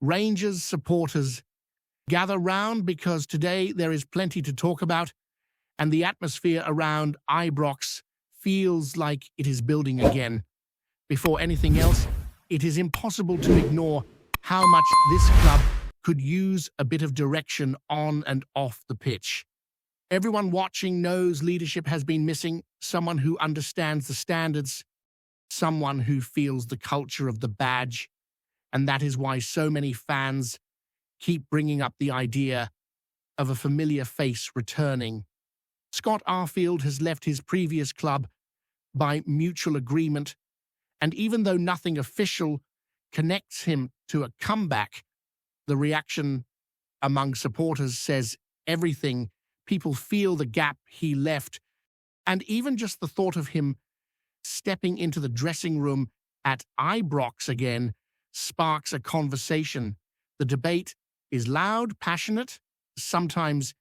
Rangers supporters gather round because today there is plenty to talk about, and the atmosphere around Ibrox feels like it is building again. Before anything else, it is impossible to ignore how much this club could use a bit of direction on and off the pitch. Everyone watching knows leadership has been missing, someone who understands the standards, someone who feels the culture of the badge, and that is why so many fans keep bringing up the idea of a familiar face returning. Scott Arfield has left his previous club by mutual agreement, and even though nothing official connects him to a comeback, the reaction among supporters says everything. People feel the gap he left, and even just the thought of him stepping into the dressing room at Ibrox again sparks a conversation. The debate is loud, passionate, sometimes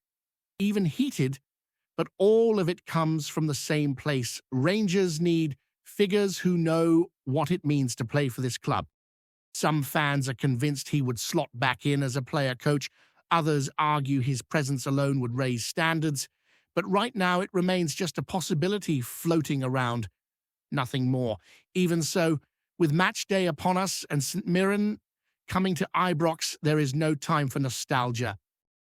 even heated, but all of it comes from the same place. Rangers need figures who know what it means to play for this club. Some fans are convinced he would slot back in as a player-coach. Others argue his presence alone would raise standards. But right now it remains just a possibility floating around. Nothing more. Even so, with match day upon us and St Mirren coming to Ibrox, there is no time for nostalgia.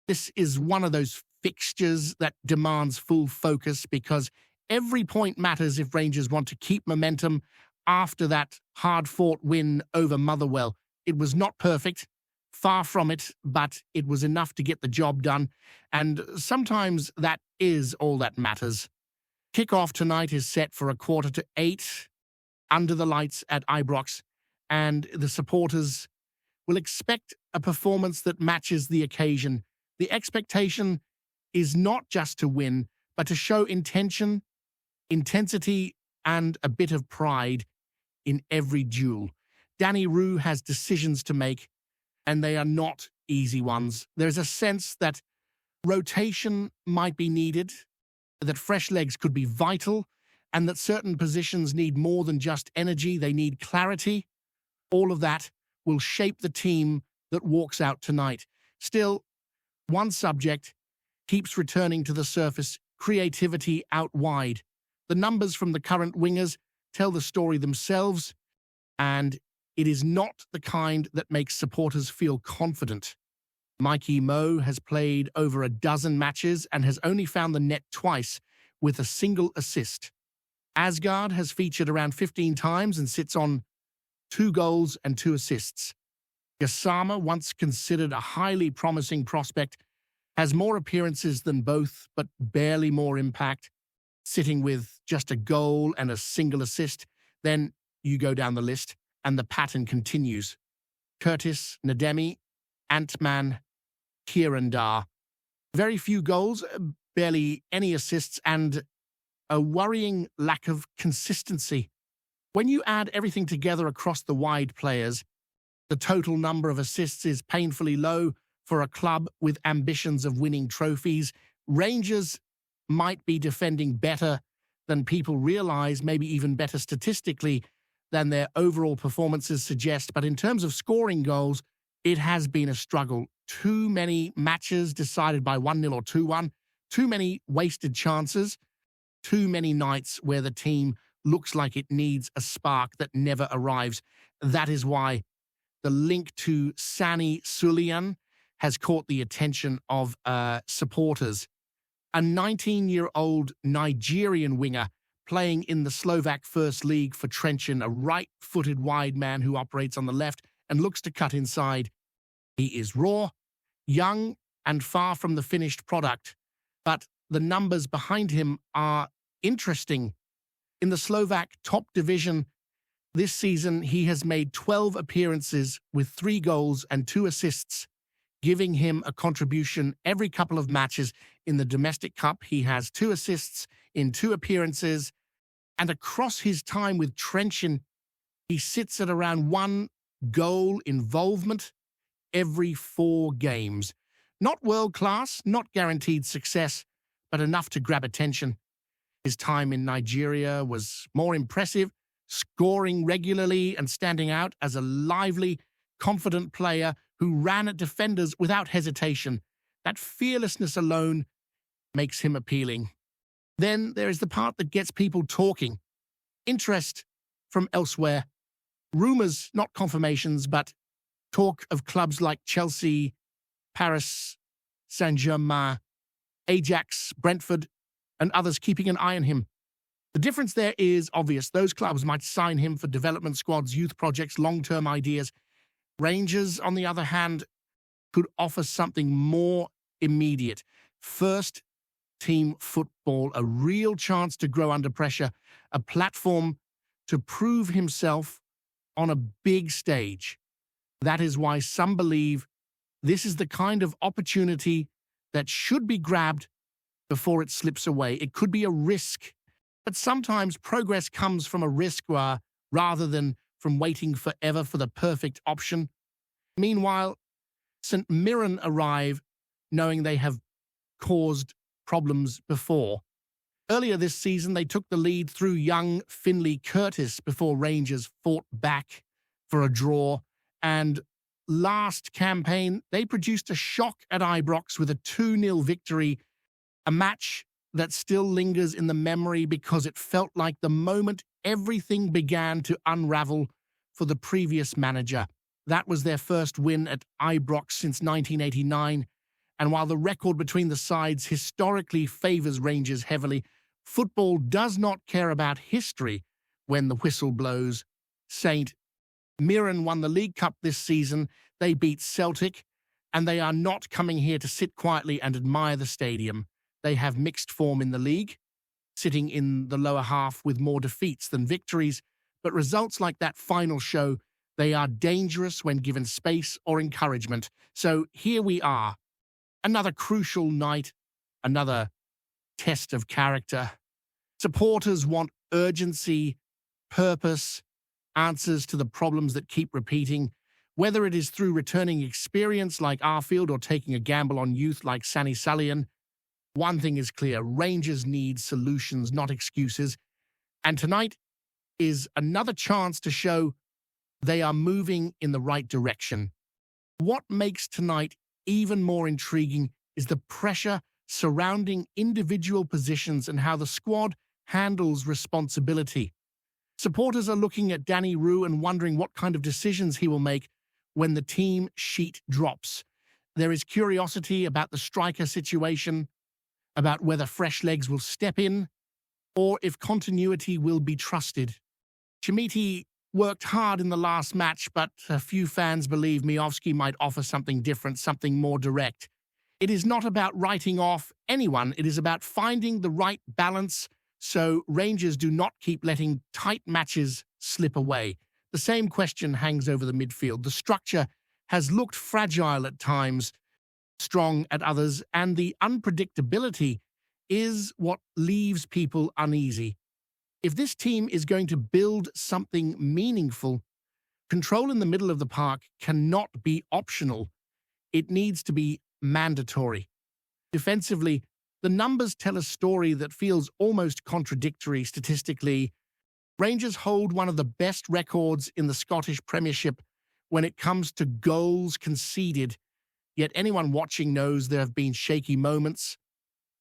This is one of those fixtures that demands full focus because every point matters if Rangers want to keep momentum after that hard-fought win over Motherwell. It was not perfect, far from it, but it was enough to get the job done, and sometimes that is all that matters. Kick-off tonight is set for 7:15 under the lights at Ibrox, and the supporters will expect a performance that matches the occasion. The expectation is not just to win, but to show intention, intensity, and a bit of pride in every duel. Danny Röhl has decisions to make, and they are not easy ones. There's a sense that rotation might be needed, that fresh legs could be vital, and that certain positions need more than just energy, they need clarity. All of that will shape the team that walks out tonight. Still, one subject keeps returning to the surface: creativity out wide. The numbers from the current wingers tell the story themselves, and it is not the kind that makes supporters feel confident. Mikey Moe has played over a dozen matches and has only found the net twice with a single assist. Asgard has featured around 15 times and sits on 2 goals and 2 assists. Gassama, once considered a highly promising prospect, has more appearances than both, but barely more impact, sitting with just a goal and a single assist. Then you go down the list, and the pattern continues. Curtis, Nademi, Ant-Man, Kirandar. Very few goals, barely any assists, and a worrying lack of consistency. When you add everything together across the wide players, the total number of assists is painfully low for a club with ambitions of winning trophies. Rangers might be defending better than people realize, maybe even better statistically than their overall performances suggest. But in terms of scoring goals, it has been a struggle. Too many matches decided by 1-0 or 2-1, too many wasted chances, too many nights where the team looks like it needs a spark that never arrives. That is why the link to Sani Sulian has caught the attention of supporters. A 19-year-old Nigerian winger playing in the Slovak First League for Trenčín, a right-footed wide man who operates on the left and looks to cut inside. He is raw, young, and far from the finished product, but the numbers behind him are interesting. In the Slovak top division this season, he has made 12 appearances with 3 goals and 2 assists, giving him a contribution every couple of matches. In the domestic cup, he has 2 assists in 2 appearances, and across his time with Trenčín, he sits at around 1 goal involvement every 4 games. Not world-class, not guaranteed success, but enough to grab attention. His time in Nigeria was more impressive, scoring regularly and standing out as a lively, confident player who ran at defenders without hesitation. That fearlessness alone makes him appealing. Then there is the part that gets people talking. Interest from elsewhere. Rumours, not confirmations, but talk of clubs like Chelsea, Paris Saint-Germain, Ajax, Brentford, and others keeping an eye on him. The difference there is obvious. Those clubs might sign him for development squads, youth projects, long-term ideas. Rangers, on the other hand, could offer something more immediate. First team football, a real chance to grow under pressure, a platform to prove himself on a big stage. That is why some believe this is the kind of opportunity that should be grabbed before it slips away. It could be a risk, but sometimes progress comes from a risk rather than from waiting forever for the perfect option. Meanwhile, St. Mirren arrive knowing they have caused problems before. Earlier this season, they took the lead through young Finlay Curtis before Rangers fought back for a draw. And last campaign, they produced a shock at Ibrox with a 2-0 victory, a match that still lingers in the memory because it felt like the moment everything began to unravel for the previous manager. That was their first win at Ibrox since 1989. And while the record between the sides historically favours Rangers heavily, football does not care about history when the whistle blows. St. Mirren won the League Cup this season. They beat Celtic, and they are not coming here to sit quietly and admire the stadium. They have mixed form in the league, sitting in the lower half with more defeats than victories, but results like that final show they are dangerous when given space or encouragement. So here we are. Another crucial night, another test of character. Supporters want urgency, purpose, answers to the problems that keep repeating, whether it is through returning experience like Arfield or taking a gamble on youth like Sani Salian. One thing is clear, Rangers need solutions, not excuses. And tonight is another chance to show they are moving in the right direction. What makes tonight even more intriguing is the pressure surrounding individual positions and how the squad handles responsibility. Supporters are looking at Danny Röhl and wondering what kind of decisions he will make when the team sheet drops. There is curiosity about the striker situation, about whether fresh legs will step in, or if continuity will be trusted. Chimiti worked hard in the last match, but a few fans believe Miovski might offer something different, something more direct. It is not about writing off anyone, it is about finding the right balance so Rangers do not keep letting tight matches slip away. The same question hangs over the midfield. The structure has looked fragile at times, strong at others, and the unpredictability is what leaves people uneasy. If this team is going to build something meaningful, control in the middle of the park cannot be optional. It needs to be mandatory. Defensively, the numbers tell a story that feels almost contradictory statistically. Rangers hold one of the best records in the Scottish Premiership when it comes to goals conceded, yet anyone watching knows there have been shaky moments,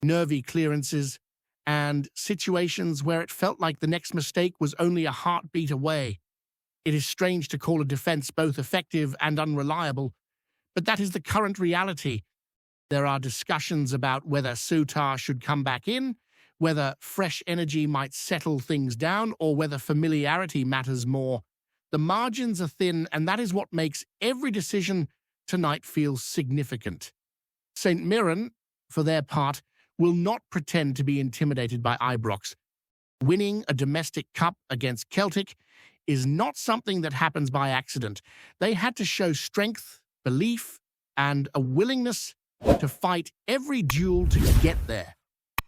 nervy clearances, and situations where it felt like the next mistake was only a heartbeat away. It is strange to call a defense both effective and unreliable, but that is the current reality. There are discussions about whether Sutar should come back in, whether fresh energy might settle things down, or whether familiarity matters more. The margins are thin, and that is what makes every decision tonight feel significant. St. Mirren, for their part, will not pretend to be intimidated by Ibrox. Winning a domestic cup against Celtic is not something that happens by accident. They had to show strength, belief, and a willingness to fight every duel to get there.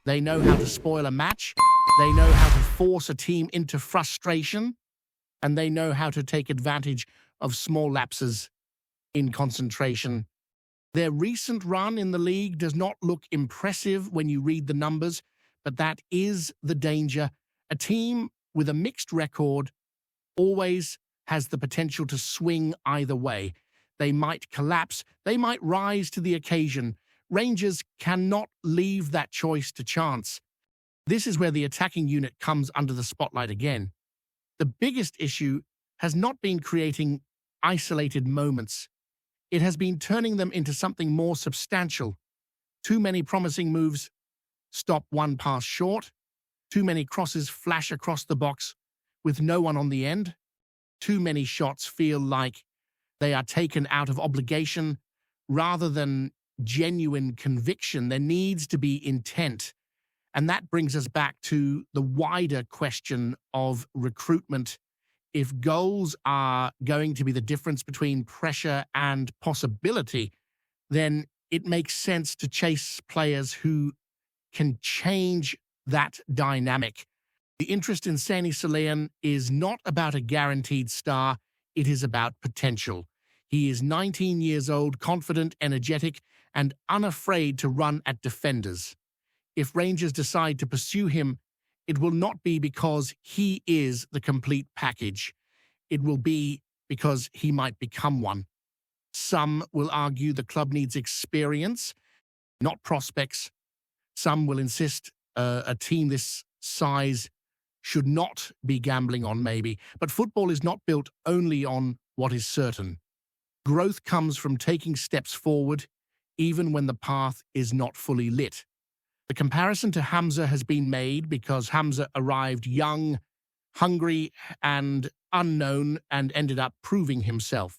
They know how to spoil a match, they know how to force a team into frustration, and they know how to take advantage of small lapses in concentration. Their recent run in the league does not look impressive when you read the numbers, but that is the danger. A team with a mixed record always has the potential to swing either way. They might collapse. They might rise to the occasion. Rangers cannot leave that choice to chance. This is where the attacking unit comes under the spotlight again. The biggest issue has not been creating isolated moments. It has been turning them into something more substantial. Too many promising moves stop one pass short. Too many crosses flash across the box with no one on the end. Too many shots feel like they are taken out of obligation rather than genuine conviction. There needs to be intent. And that brings us back to the wider question of recruitment. If goals are going to be the difference between pressure and possibility, then it makes sense to chase players who can change that dynamic. The interest in Sani Salian is not about a guaranteed star, it is about potential. He is 19 years old, confident, energetic, and unafraid to run at defenders. If Rangers decide to pursue him, it will not be because he is the complete package. It will be because he might become one. Some will argue the club needs experience, not prospects. Some will insist a team this size should not be gambling on maybe. But football is not built only on what is certain. Growth comes from taking steps forward, even when the path is not fully lit. The comparison to Hamza has been made because Hamza arrived young, hungry, and unknown and ended up proving himself.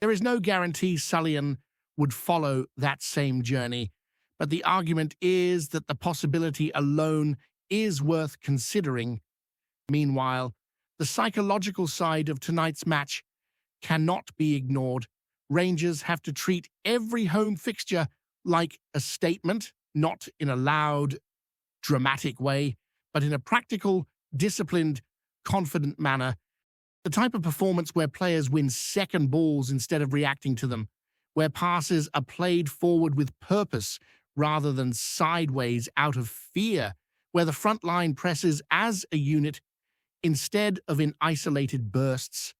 There is no guarantee Salian would follow that same journey, but the argument is that the possibility alone is worth considering. Meanwhile, the psychological side of tonight's match cannot be ignored. Rangers have to treat every home fixture like a statement, not in a loud, dramatic way, but in a practical, disciplined, confident manner. The type of performance where players win second balls instead of reacting to them, where passes are played forward with purpose rather than sideways out of fear, where the front line presses as a unit instead of in isolated bursts.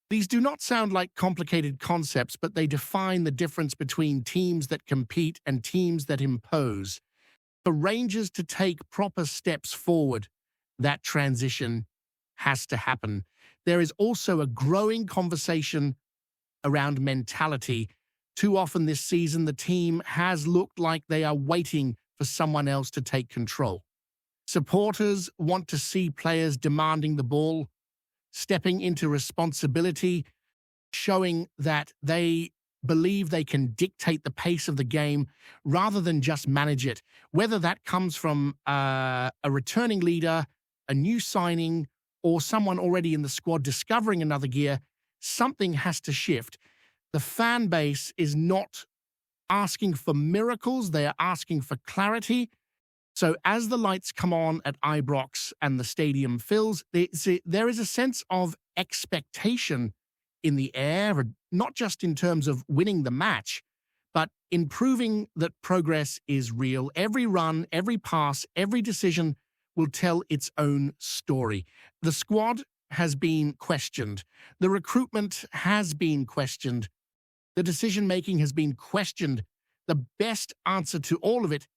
These do not sound like complicated concepts, but they define the difference between teams that compete and teams that impose. For Rangers to take proper steps forward, that transition has to happen. There is also a growing conversation around mentality. Too often this season, the team has looked like they are waiting for someone else to take control. Supporters want to see players demanding the ball, stepping into responsibility, showing that they believe they can dictate the pace of the game rather than just manage it. Whether that comes from a returning leader, a new signing, or someone already in the squad discovering another gear, something has to shift. The fan base is not asking for miracles, they are asking for clarity. So as the lights come on at Ibrox and the stadium fills, there is a sense of expectation in the air, not just in terms of winning the match, but in proving that progress is real. Every run, every pass, every decision will tell its own story. The squad has been questioned. The recruitment has been questioned. The decision-making has been questioned. The best answer to all of it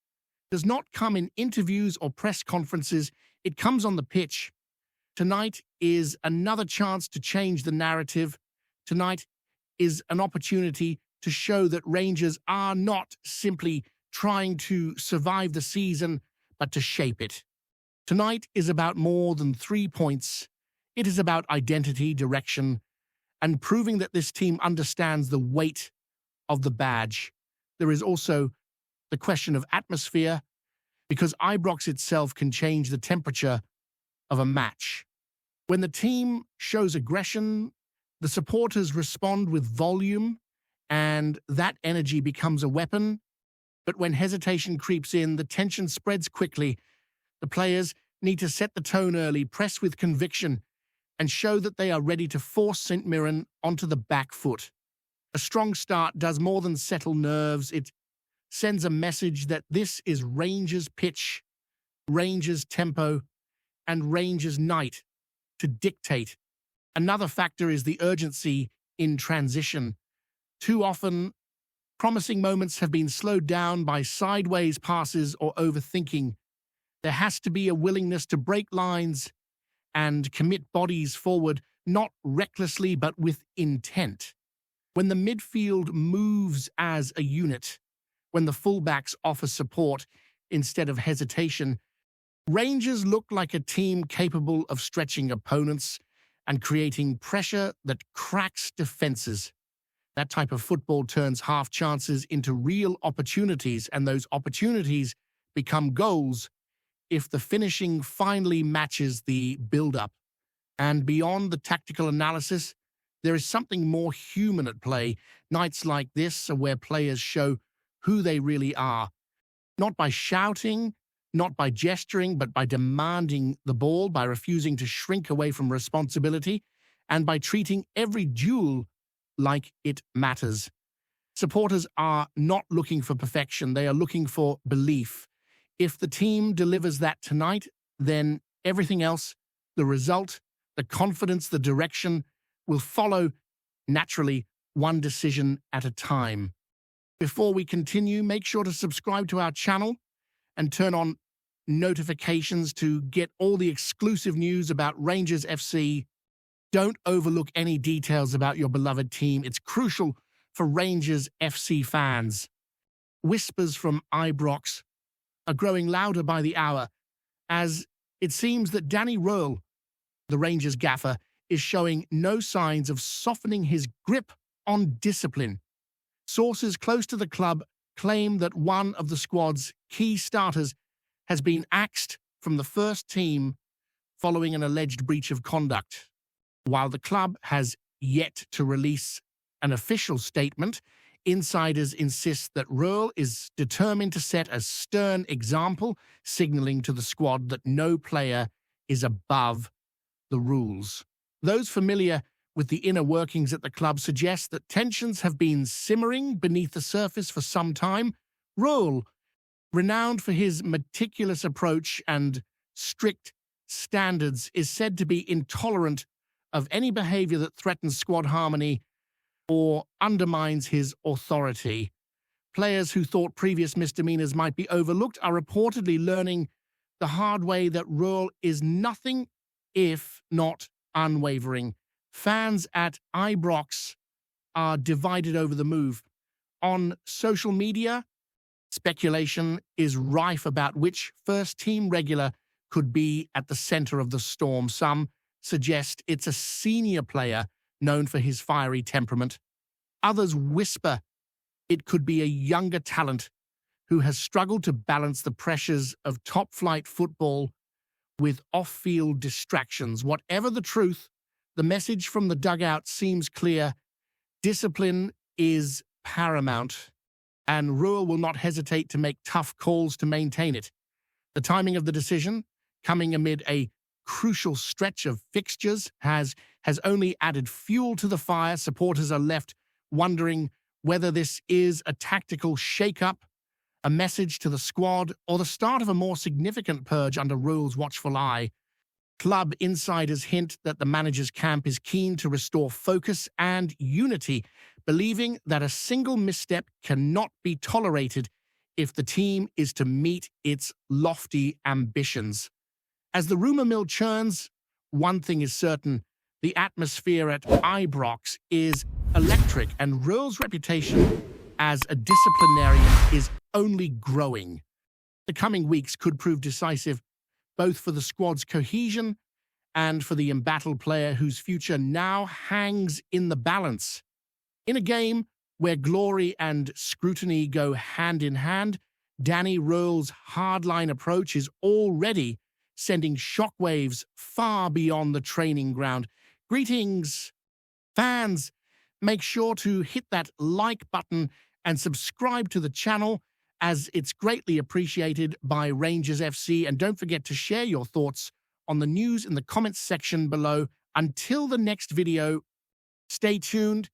does not come in interviews or press conferences. It comes on the pitch. Tonight is another chance to change the narrative. Tonight is an opportunity to show that Rangers are not simply trying to survive the season, but to shape it. Tonight is about more than 3 points. It is about identity, direction, and proving that this team understands the weight of the badge. There is also the question of atmosphere, because Ibrox itself can change the temperature of a match. When the team shows aggression, the supporters respond with volume, and that energy becomes a weapon. But when hesitation creeps in, the tension spreads quickly. The players need to set the tone early, press with conviction, and show that they are ready to force St Mirren onto the back foot. A strong start does more than settle nerves. It sends a message that this is Rangers' pitch, Rangers' tempo, and Rangers' night to dictate. Another factor is the urgency in transition. Too often, promising moments have been slowed down by sideways passes or overthinking. There has to be a willingness to break lines and commit bodies forward, not recklessly but with intent. When the midfield moves as a unit, when the fullbacks offer support instead of hesitation, Rangers look like a team capable of stretching opponents and creating pressure that cracks defenses. That type of football turns half chances into real opportunities, and those opportunities become goals if the finishing finally matches the build-up. And beyond the tactical analysis, there is something more human at play. Nights like this are where players show who they really are, not by shouting, not by gesturing, but by demanding the ball, by refusing to shrink away from responsibility, and by treating every duel like it matters. Supporters are not looking for perfection, they are looking for belief. If the team delivers that tonight, then everything else, the result, the confidence, the direction, will follow naturally, one decision at a time. Before we continue, make sure to subscribe to our channel and turn on notifications to get all the exclusive news about Rangers FC. Don't overlook any details about your beloved team. It's crucial for Rangers FC fans. Whispers from Ibrox are growing louder by the hour, as it seems that Danny Röhl, the Rangers gaffer, is showing no signs of softening his grip on discipline. Sources close to the club claim that one of the squad's key starters has been axed from the first team following an alleged breach of conduct. While the club has yet to release an official statement, insiders insist that Röhl is determined to set a stern example, signaling to the squad that no player is above the rules. Those familiar with the inner workings at the club suggest that tensions have been simmering beneath the surface for some time. Röhl, renowned for his meticulous approach and strict standards, is said to be intolerant of any behavior that threatens squad harmony or undermines his authority. Players who thought previous misdemeanors might be overlooked are reportedly learning the hard way that Röhl is nothing if not unwavering. Fans at Ibrox are divided over the move. On social media, speculation is rife about which first-team regular could be at the center of the storm. Some suggest it's a senior player known for his fiery temperament. Others whisper it could be a younger talent who has struggled to balance the pressures of top-flight football with off-field distractions. Whatever the truth, the message from the dugout seems clear. Discipline is paramount, and Röhl will not hesitate to make tough calls to maintain it. The timing of the decision, coming amid a crucial stretch of fixtures, has only added fuel to the fire. Supporters are left wondering whether this is a tactical shake-up, a message to the squad, or the start of a more significant purge under Röhl's watchful eye. Club insiders hint that the manager's camp is keen to restore focus and unity, believing that a single misstep cannot be tolerated if the team is to meet its lofty ambitions. As the rumor mill churns, one thing is certain: the atmosphere at Ibrox is electric, and Röhl's reputation as a disciplinarian is only growing. The coming weeks could prove decisive, both for the squad's cohesion and for the embattled player whose future now hangs in the balance. In a game where glory and scrutiny go hand in hand, Danny Röhl's hardline approach is already sending shockwaves far beyond the training ground. Greetings, fans. Make sure to hit that like button and subscribe to the channel, as it's greatly appreciated by Rangers FC. And don't forget to share your thoughts on the news in the comments section below. Until the next video, stay tuned